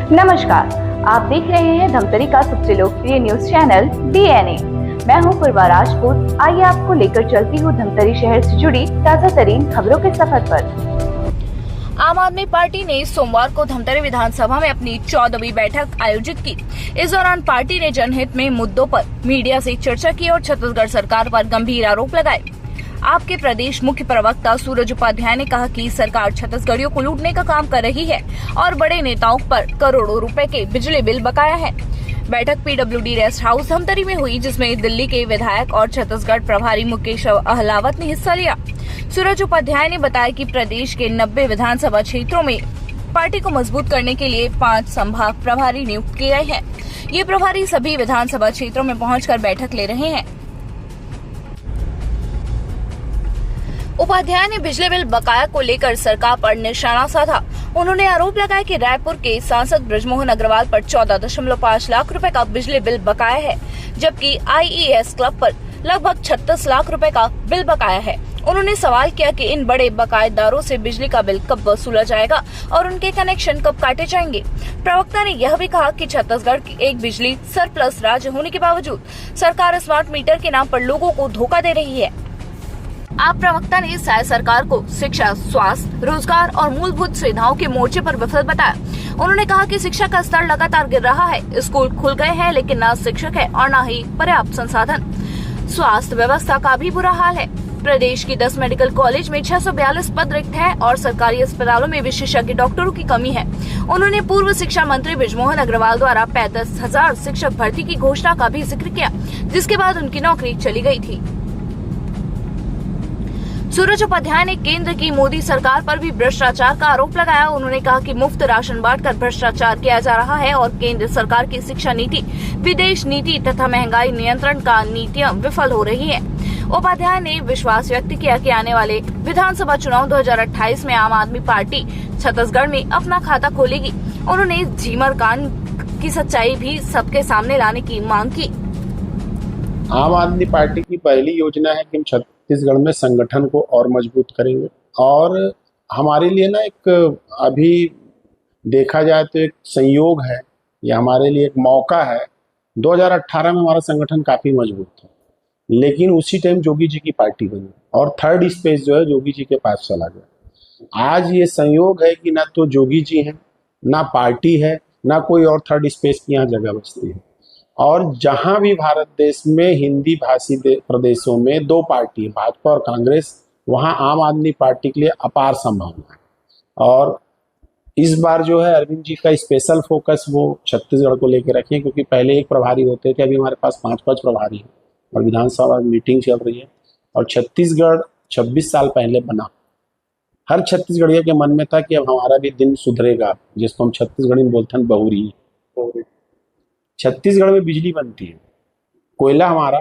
नमस्कार, आप देख रहे हैं धमतरी का सबसे लोकप्रिय न्यूज चैनल DNA। मैं हूं पूर्वा राजपूत। आइए आपको लेकर चलती हूं धमतरी शहर से जुड़ी ताजा तरीन खबरों के सफर पर। आम आदमी पार्टी ने सोमवार को धमतरी विधानसभा में अपनी 14वीं बैठक आयोजित की। इस दौरान पार्टी ने जनहित में मुद्दों पर मीडिया से चर्चा की और छत्तीसगढ़ सरकार पर गंभीर आरोप लगाए। आपके प्रदेश मुख्य प्रवक्ता सूरज उपाध्याय ने कहा कि सरकार छत्तीसगढ़ियों को लूटने का काम कर रही है और बड़े नेताओं पर करोड़ों रुपए के बिजली बिल बकाया है। बैठक PWD रेस्ट हाउस धमतरी में हुई, जिसमें दिल्ली के विधायक और छत्तीसगढ़ प्रभारी मुकेश अहलावत ने हिस्सा लिया। सूरज उपाध्याय ने बताया कि प्रदेश के 90 विधानसभा क्षेत्रों में पार्टी को मजबूत करने के लिए 5 संभाग प्रभारी नियुक्त किए गए हैं। ये प्रभारी सभी विधानसभा क्षेत्रों में पहुंचकर बैठक ले रहे हैं। उपाध्याय ने बिजली बिल बकाया को लेकर सरकार पर निशाना साधा। उन्होंने आरोप लगाया कि रायपुर के सांसद बृजमोहन अग्रवाल पर 14.5 लाख रुपए का बिजली बिल बकाया है, जबकि IES क्लब पर लगभग 36 लाख रुपए का बिल बकाया है। उन्होंने सवाल किया कि इन बड़े बकायेदारों से बिजली का बिल कब वसूला जाएगा और उनके कनेक्शन कब काटे जाएंगे। प्रवक्ता ने यह भी कहा कि छत्तीसगढ़ की एक बिजली सरप्लस राज्य होने के बावजूद सरकार स्मार्ट मीटर के नाम पर लोगों को धोखा दे रही है। आप प्रवक्ता ने शायद सरकार को शिक्षा, स्वास्थ्य, रोजगार और मूलभूत सुविधाओं के मोर्चे पर विफल बताया। उन्होंने कहा कि शिक्षा का स्तर लगातार गिर रहा है। स्कूल खुल गए हैं, लेकिन न शिक्षक है और न ही पर्याप्त संसाधन। स्वास्थ्य व्यवस्था का भी बुरा हाल है। प्रदेश की 10 मेडिकल कॉलेज में 642 पद रिक्त है और सरकारी अस्पतालों में विशेषज्ञ डॉक्टरों की कमी है। उन्होंने पूर्व शिक्षा मंत्री बृजमोहन अग्रवाल द्वारा 35,000 शिक्षक भर्ती की घोषणा का भी जिक्र किया, जिसके बाद उनकी नौकरी चली गई थी। सूरज उपाध्याय ने केंद्र की मोदी सरकार पर भी भ्रष्टाचार का आरोप लगाया। उन्होंने कहा कि मुफ्त राशन बांटकर भ्रष्टाचार किया जा रहा है और केंद्र सरकार की शिक्षा नीति, विदेश नीति तथा महंगाई नियंत्रण का नीतियां विफल हो रही है। उपाध्याय ने विश्वास व्यक्त किया कि आने वाले विधानसभा चुनाव 2028 में आम आदमी पार्टी छत्तीसगढ़ में अपना खाता खोलेगी। उन्होंने झीमर कांड की सच्चाई भी सबके सामने लाने की मांग की। आम आदमी पार्टी की पहली योजना है कि हम छत्तीसगढ़ में संगठन को और मजबूत करेंगे और हमारे लिए ना एक अभी देखा जाए तो एक संयोग है, या हमारे लिए एक मौका है। 2018 में हमारा संगठन काफी मजबूत था, लेकिन उसी टाइम जोगी जी की पार्टी बनी और थर्ड स्पेस जो है जोगी जी के पास चला गया। आज ये संयोग है कि ना तो जोगी जी हैं, ना पार्टी है, ना कोई और थर्ड स्पेस की यहाँ जगह बचती है। और जहां भी भारत देश में हिंदी भाषी प्रदेशों में 2 पार्टी, भाजपा और कांग्रेस, वहां आम आदमी पार्टी के लिए अपार संभावना है। और इस बार जो है अरविंद जी का स्पेशल फोकस वो छत्तीसगढ़ को लेकर रखे, क्योंकि पहले एक प्रभारी होते थे, अभी हमारे पास 5 प्रभारी हैं और विधानसभा मीटिंग चल रही है। और छत्तीसगढ़ 26 साल पहले बना। हर छत्तीसगढ़िया के मन में था कि अब हमारा भी दिन सुधरेगा, जिसको हम छत्तीसगढ़ी में बोलते हैं बहुरी। छत्तीसगढ़ में बिजली बनती है, कोयला हमारा,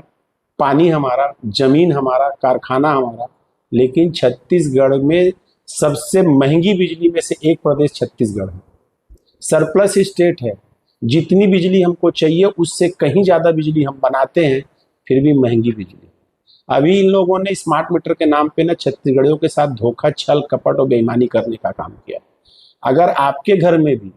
पानी हमारा, जमीन हमारा, कारखाना हमारा, लेकिन छत्तीसगढ़ में सबसे महंगी बिजली में से एक प्रदेश छत्तीसगढ़ है। सरप्लस स्टेट है, जितनी बिजली हमको चाहिए उससे कहीं ज्यादा बिजली हम बनाते हैं, फिर भी महंगी बिजली। अभी इन लोगों ने स्मार्ट मीटर के नाम पे ना छत्तीसगढ़ियों के साथ धोखा, छल, कपट और बेईमानी करने का काम किया। अगर आपके घर में भी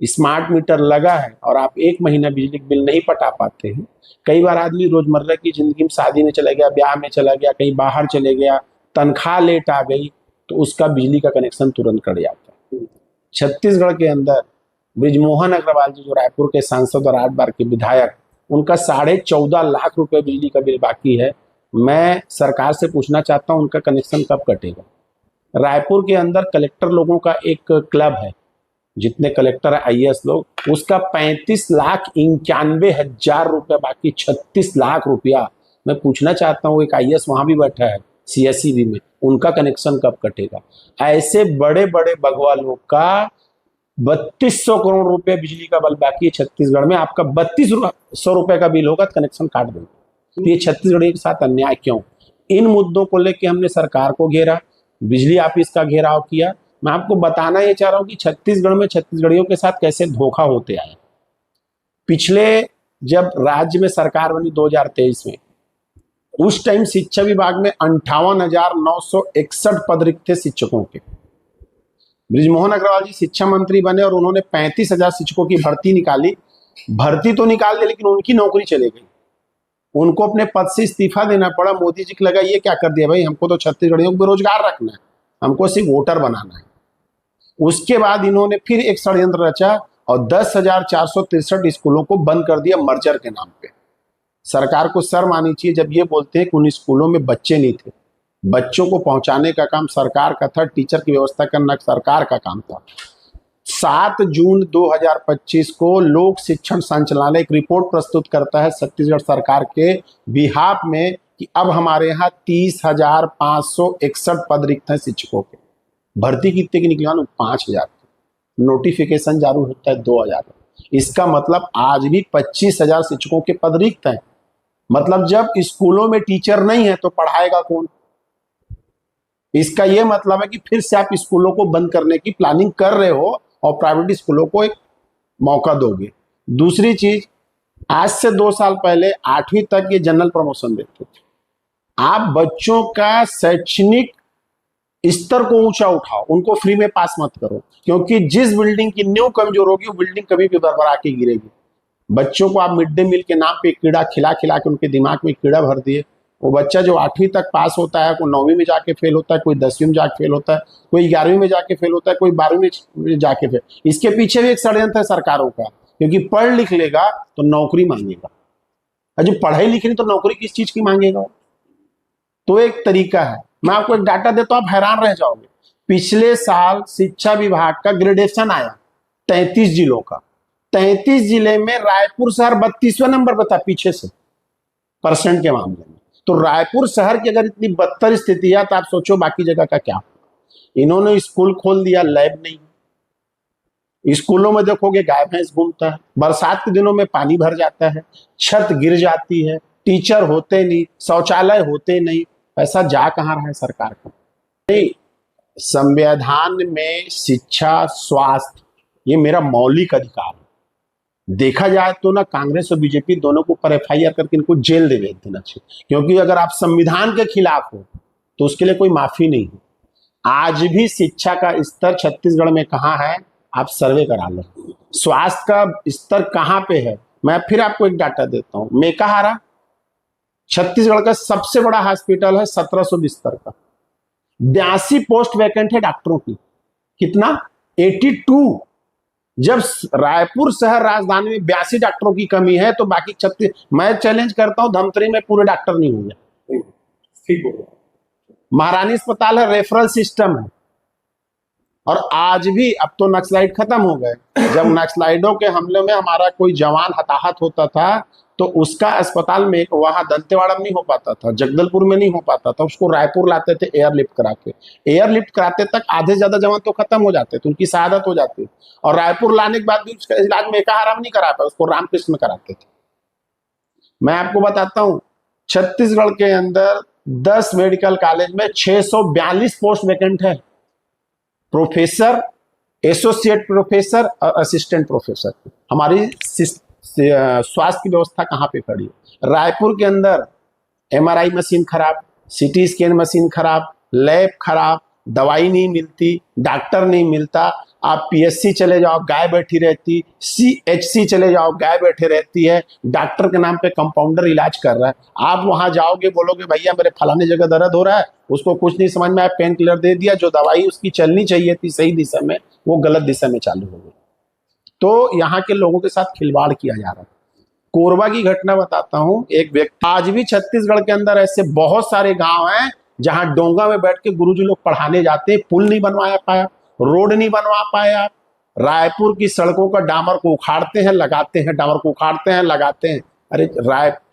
स्मार्ट मीटर लगा है और आप 1 महीना बिजली बिल नहीं पटा पाते हैं, कई बार आदमी रोजमर्रा की जिंदगी में शादी में चला गया, ब्याह में चला गया, कहीं बाहर चले गया, तनख्वाह लेट आ गई, तो उसका बिजली का कनेक्शन तुरंत कट जाता है। छत्तीसगढ़ के अंदर बृजमोहन अग्रवाल जी जो रायपुर के सांसद और 8 बार के विधायक, उनका 14.5 लाख रुपए बिजली का बिल बाकी है। मैं सरकार से पूछना चाहता हूँ उनका कनेक्शन कब कटेगा। रायपुर के अंदर कलेक्टर लोगों का एक क्लब है, जितने कलेक्टर है IAS लोग, उसका 35,91,000 रुपया बाकी, 36 लाख रुपया। मैं पूछना चाहता हूँ, एक IAS वहां भी बैठा है CSEB में, उनका कनेक्शन कब कटेगा। ऐसे बड़े बड़े भगवा लोग का 3200 करोड़ रुपए बिजली का बिल बाकी है छत्तीसगढ़ में। आपका 3200 रुपए का बिल होगा तो कनेक्शन काट देंगे। तो ये छत्तीसगढ़ के साथ अन्याय क्यों? इन मुद्दों को लेकर हमने सरकार को घेरा, बिजली ऑफिस का घेराव किया। मैं आपको बताना ये चाह रहा हूं कि छत्तीसगढ़ में छत्तीसगढ़ियों के साथ कैसे धोखा होते आए। पिछले जब राज्य में सरकार बनी 2023 में, उस टाइम शिक्षा विभाग में 58,961 पद रिक्त थे शिक्षकों के। बृजमोहन अग्रवाल जी शिक्षा मंत्री बने और उन्होंने 35,000 शिक्षकों की भर्ती निकाली। भर्ती तो निकाल दी लेकिन उनकी नौकरी चले गई, उनको अपने पद से इस्तीफा देना पड़ा। मोदी जी को लगा ये क्या कर दिया भाई, हमको तो छत्तीसगढ़ियों को बेरोजगार रखना है, हमको सिर्फ वोटर बनाना है। उसके बाद इन्होंने फिर एक षड्यंत्र रचा और 10,463 स्कूलों को बंद कर दिया मर्जर के नाम पे। सरकार को शर्म आनी चाहिए जब ये बोलते हैं कि उन स्कूलों में बच्चे नहीं थे। बच्चों को पहुंचाने का काम सरकार का था, टीचर की व्यवस्था करना सरकार का काम था। 7 जून 2025 को लोक शिक्षण संचालनालय एक रिपोर्ट प्रस्तुत करता है छत्तीसगढ़ सरकार के बिहाफ में कि अब हमारे यहाँ 30,561 पद रिक्त हैं शिक्षकों के। भर्ती कितने की निकली? 5,000। नोटिफिकेशन जारी होता है 2,000। इसका मतलब आज भी 25,000 शिक्षकों के पद रिक्त हैं। मतलब जब स्कूलों में टीचर नहीं है तो पढ़ाएगा कौन? इसका यह मतलब है कि फिर से आप स्कूलों को बंद करने की प्लानिंग कर रहे हो और प्राइवेट स्कूलों को एक मौका दोगे। दूसरी चीज, आज से 2 साल पहले 8वीं तक ये जनरल प्रमोशन देते थे। आप बच्चों का शैक्षणिक स्तर को ऊंचा उठाओ, उनको फ्री में पास मत करो, क्योंकि जिस बिल्डिंग की नींव कमजोर होगी वो बिल्डिंग कभी भी बरबरा के गिरेगी। बच्चों को आप मिड डे मील के नाम पे कीड़ा खिला खिला के उनके दिमाग में कीड़ा भर दिए। वो बच्चा जो 8वीं तक पास होता है, कोई 9वीं में जाके फेल होता है, कोई 10वीं में जाके फेल होता है, कोई 11वीं में जाके फेल होता है, कोई 12वीं में जाके फेल। इसके पीछे भी एक षड्यंत्र है सरकारों का, क्योंकि पढ़ लिख लेगा तो नौकरी मांगेगा, और जो पढ़ाई लिख नहीं तो नौकरी किस चीज की मांगेगा? तो एक तरीका है। मैं आपको एक डाटा देता हूं, आप हैरान रह जाओगे। पिछले साल शिक्षा विभाग का ग्रेडेशन आया 33 जिलों का। 33 जिले में रायपुर शहर 32वें नंबर पर था पीछे से परसेंट के मामले में। तो रायपुर शहर की अगर इतनी बदतर स्थिति है तो आप सोचो बाकी जगह का क्या। इन्होंने स्कूल खोल दिया, लैब नहीं। स्कूलों में देखोगे गाय भैंस घूमता है, बरसात के दिनों में पानी भर जाता है, छत गिर जाती है, टीचर होते नहीं, शौचालय होते नहीं। पैसा जा कहां रहा है सरकार का? नहीं, संविधान में शिक्षा, स्वास्थ्य ये मेरा मौलिक अधिकार है। देखा जाए तो ना कांग्रेस और बीजेपी दोनों को ऊपर FIR करके इनको जेल दे देना चाहिए, क्योंकि अगर आप संविधान के खिलाफ हो तो उसके लिए कोई माफी नहीं है। आज भी शिक्षा का स्तर छत्तीसगढ़ में कहां है, आप सर्वे करा लो। स्वास्थ्य का स्तर कहां पे है, मैं फिर आपको एक डाटा देता हूं। मेकाहारा छत्तीसगढ़ का सबसे बड़ा हॉस्पिटल है, 1700 बिस्तर का। 82 पोस्ट वैकेंट है डॉक्टरों की। कितना? 82। जब रायपुर शहर राजधानी में 82 डॉक्टरों की कमी है तो बाकी 36। मैं चैलेंज करता हूं धमतरी में पूरे डॉक्टर नहीं होंगे। महारानी अस्पताल है, रेफरल सिस्टम है। और आज भी, अब तो नक्सलाइट खत्म हो गए, जब नक्सलाइटों के हमले में हमारा कोई जवान हताहत होता था तो उसका अस्पताल में वहां दंतेवाड़ा में नहीं हो पाता था, जगदलपुर में नहीं हो पाता था, उसको रायपुर लाते थे एयरलिफ्ट करा के। एयरलिफ्ट कराते तक आधे ज्यादा जवान तो खत्म हो जाते थे, उनकी शहादत हो जाती। और रायपुर लाने के बाद भी उसका इलाज मेकाहारा में नहीं करा पाए, उसको रामकृष्ण में कराते थे। मैं आपको बताता हूं, छत्तीसगढ़ के अंदर 10 मेडिकल कॉलेज में 642 पोस्ट वैकेंट है। प्रोफेसर, एसोसिएट प्रोफेसर और असिस्टेंट प्रोफेसर। हमारी स्वास्थ्य की व्यवस्था कहाँ पे खड़ी है? रायपुर के अंदर MRI मशीन खराब, CT स्कैन मशीन खराब, लैब खराब, दवाई नहीं मिलती, डॉक्टर नहीं मिलता। आप PSC चले जाओ, गाय बैठी रहती, CHC चले जाओ, गाय बैठे रहती है, डॉक्टर के नाम पे कंपाउंडर इलाज कर रहा है। आप वहां जाओगे, बोलोगे भैया मेरे फलाने जगह दर्द हो रहा है, उसको कुछ नहीं समझ में आया, पेन किलर दे दिया, जो दवाई उसकी चलनी चाहिए थी सही दिशा में वो गलत दिशा में चालू हो गई। तो यहाँ के लोगों के साथ खिलवाड़ किया जा रहा है। कोरबा की घटना बताता हूँ। एक व्यक्ति, आज भी छत्तीसगढ़ के अंदर ऐसे बहुत सारे गांव हैं जहां डोंगा में बैठ के गुरुजी लोग पढ़ाने जाते हैं। पुल नहीं बनवाया पाया, रोड नहीं बनवा पाए आप। रायपुर की सड़कों का डामर को उखाड़ते हैं, लगाते हैं, डामर को उखाड़ते हैं, लगाते हैं। अरे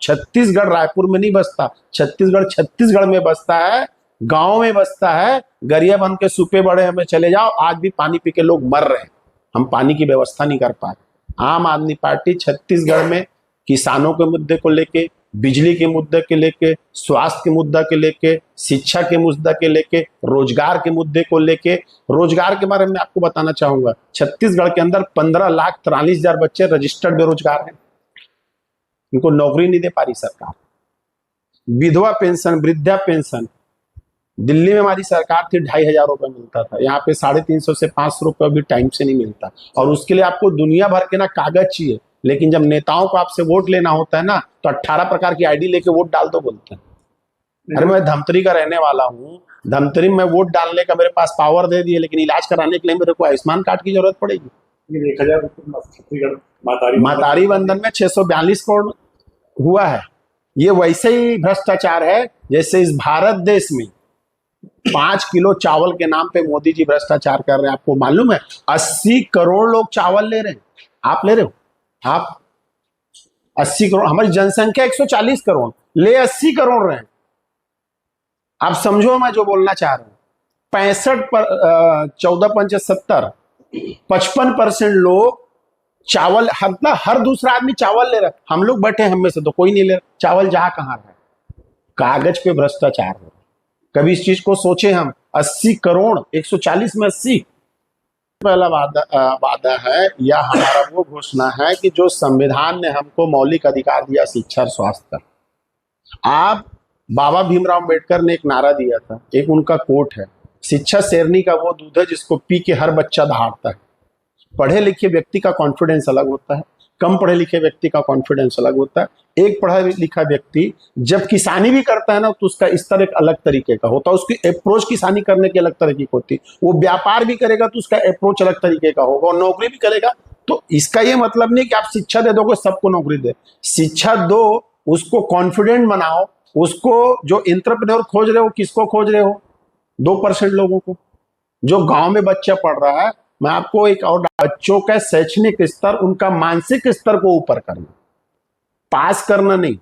छत्तीसगढ़ रायपुर में नहीं बसता, छत्तीसगढ़ छत्तीसगढ़ में बसता है, गांव में बसता है। गरियाबंद के सूपे बड़े में चले जाओ, आज भी पानी पी के लोग मर रहे हैं। हम पानी की व्यवस्था नहीं कर पाए। आम आदमी पार्टी छत्तीसगढ़ में किसानों के मुद्दे को लेके, बिजली के मुद्दे के लेके, स्वास्थ्य के मुद्दा के लेके, शिक्षा के मुद्दा के लेके, रोजगार के मुद्दे को लेके। रोजगार के बारे में आपको बताना चाहूंगा, छत्तीसगढ़ के अंदर 15,43,000 बच्चे रजिस्टर्ड बेरोजगार हैं, इनको नौकरी नहीं दे पा रही सरकार। विधवा पेंशन, वृद्धा पेंशन दिल्ली में हमारी सरकार थी 2,500 रुपए मिलता था, यहाँ पे 350 से 500 रुपए भी टाइम से नहीं मिलता। और उसके लिए आपको दुनिया भर के ना कागज चाहिए, लेकिन जब नेताओं को आपसे वोट लेना होता है ना, तो 18 प्रकार की आईडी लेके वोट डाल दो बोलते हैं। अरे मैं धमतरी का रहने वाला हूँ, धमतरी में वोट डालने का मेरे पास पावर दे दिए, लेकिन इलाज कराने के लिए मेरे को आयुष्मान कार्ड की जरूरत पड़ेगी। 1000 छत्तीसगढ़ मातारी वंदन में 642 करोड़ हुआ है। ये वैसे ही भ्रष्टाचार है जैसे इस भारत देश में 5 किलो चावल के नाम पे मोदी जी भ्रष्टाचार कर रहे हैं। आपको मालूम है 80 करोड़ लोग चावल ले रहे हैं, आप ले रहे हो? आप 80 करोड़, हमारी जनसंख्या 140 करोड़, ले 80 करोड़ रहे हैं। आप समझो मैं जो बोलना चाह रहा हूं, 65 पर 14 पंच 70, 55% लोग चावल, हर दूसरा आदमी चावल ले रहा है। हम लोग बैठे, हम में से तो कोई नहीं ले रहा चावल। जहां कहां है, कागज पे भ्रष्टाचार हो रहा है। कभी इस चीज को सोचे हम? 80 करोड़ 140 में 80। पहला वादा है या हमारा वो घोषणा है कि जो संविधान ने हमको मौलिक अधिकार दिया, शिक्षा और स्वास्थ्य का। आप बाबा भीमराव अम्बेडकर ने एक नारा दिया था, एक उनका कोट है, शिक्षा शेरनी का वो दूध है जिसको पी के हर बच्चा दहाड़ता है। पढ़े लिखे व्यक्ति का कॉन्फिडेंस अलग होता है, कम पढ़े लिखे व्यक्ति का कॉन्फिडेंस अलग होता है। एक पढ़ा लिखा व्यक्ति जब किसानी भी करता है ना, तो उसका स्तर एक अलग तरीके का होता है, उसकी अप्रोच किसानी करने की अलग तरीके की होती है। वो व्यापार भी करेगा तो उसका अप्रोच अलग तरीके का होगा, और नौकरी भी करेगा। तो इसका ये मतलब नहीं कि आप शिक्षा दे दोगे सबको नौकरी दे। शिक्षा दो, उसको कॉन्फिडेंट बनाओ, उसको जो एंटरप्रेन्योर खोज रहे हो, किसको खोज रहे हो? 2% लोगों को। जो गांव में बच्चा पढ़ रहा है, मैं आपको एक और, बच्चों का शैक्षणिक स्तर, उनका मानसिक स्तर को ऊपर करना, पास करना नहीं।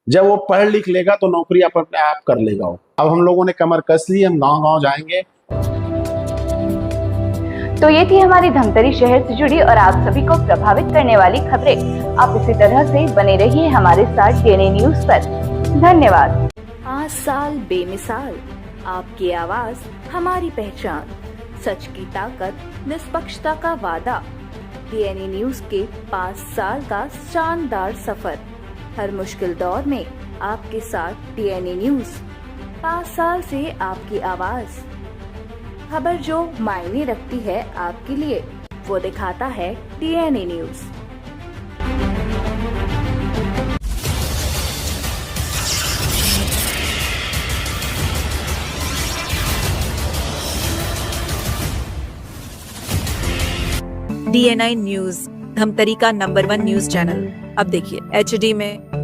जब वो पढ़ लिख लेगा तो नौकरी आप अपने आप कर लेगा। अब हम लोगों ने कमर कस ली, हम गांव-गांव जाएंगे। तो ये थी हमारी धमतरी शहर से जुड़ी और आप सभी को प्रभावित करने वाली खबरें। आप इसी तरह से बने रहिए हमारे साथ डीएनए न्यूज पर। धन्यवाद। 5 साल बेमिसाल, आपकी आवाज हमारी पहचान, सच की ताकत, निष्पक्षता का वादा। डीएनए न्यूज के 5 साल का शानदार सफर, हर मुश्किल दौर में आपके साथ डीएनए न्यूज। 5 साल से आपकी आवाज, खबर जो मायने रखती है आपके लिए, वो दिखाता है DNA news. DNI news, Dhamtari का नंबर 1 न्यूज चैनल। अब देखिए HD में,